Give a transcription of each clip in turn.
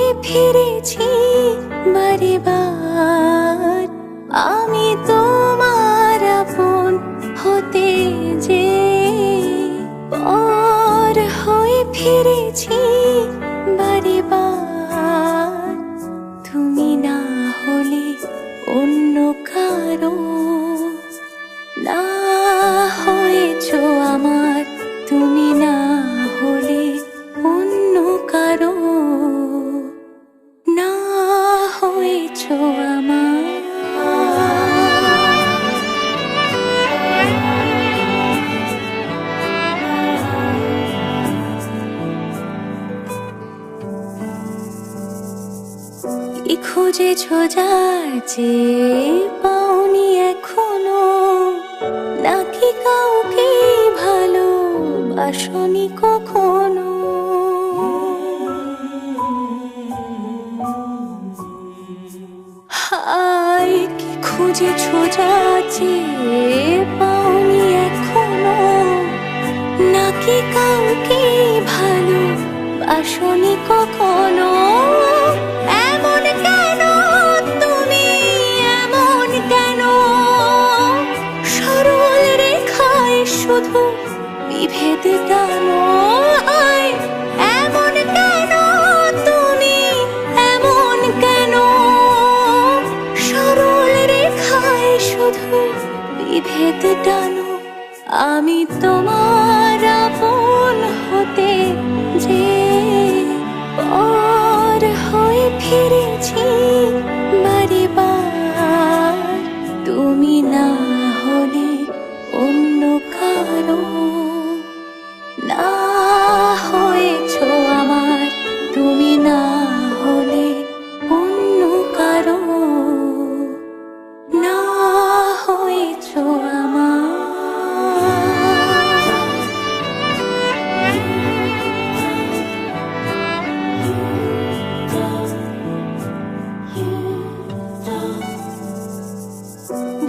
হয়ে ফিরেছি বারে বার। আমি তোমার আপন হতে যে পর হয়ে ফিরেছি বারে বার। তুমি না হলে অন্য কারো না হয়েছো আমার, তুমি না হলে অন্য কারো না হয়েছো আমার। কি খুঁজেছো যার যে পাওনি এখনো, নাকি কাউকে ভালোবাসনি কখনো? হায় কি খুঁজেছো যার যে পাওনি এখনো, নাকি কাউকে ভালোবাসনি কখনো? এমন কেন তুমি, এমন কেন সরল রেখায় শুধু বিভেদ টানো? এমন কেন তুমি, এমন কেন সরল রেখায় শুধু বিভেদ টানো? আমি তোমার আপন হতে যে পর হয়ে ফিরেছি বারে বার। তুমি না হলে অন্য কারো না হয়েছো আমার, তুমি না হলে অন্য কারো না হয়েছো আমার।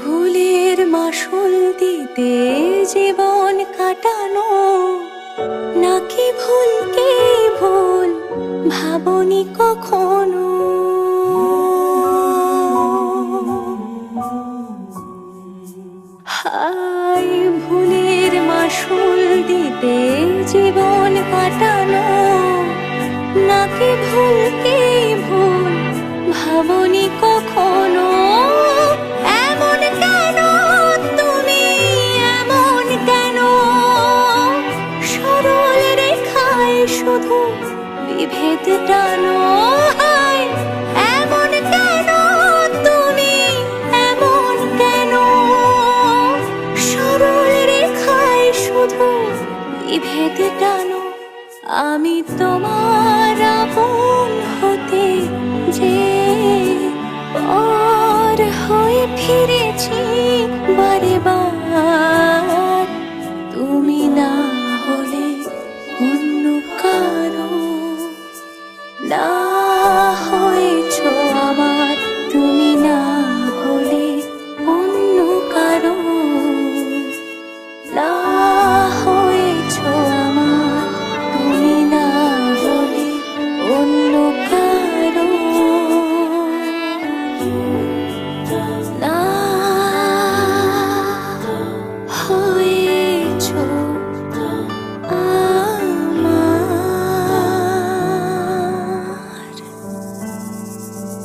ভুলের মাসুল দিতে জীবন কাটানো, নাকি ভুলকে ভুল ভাবনি কখনো? হায় ভুলের মাসুল দিতে জীবন কাটানো, নাকি ভুলকে ভুল ভাবনি কখনো? এমন কেন তুমি, এমন কেন সরল রেখায় শুধু বিভেদ টানো? এমন কেন তুমি, এমন কেন সরল রেখায় শুধু বিভেদ টানো? আমি তোমার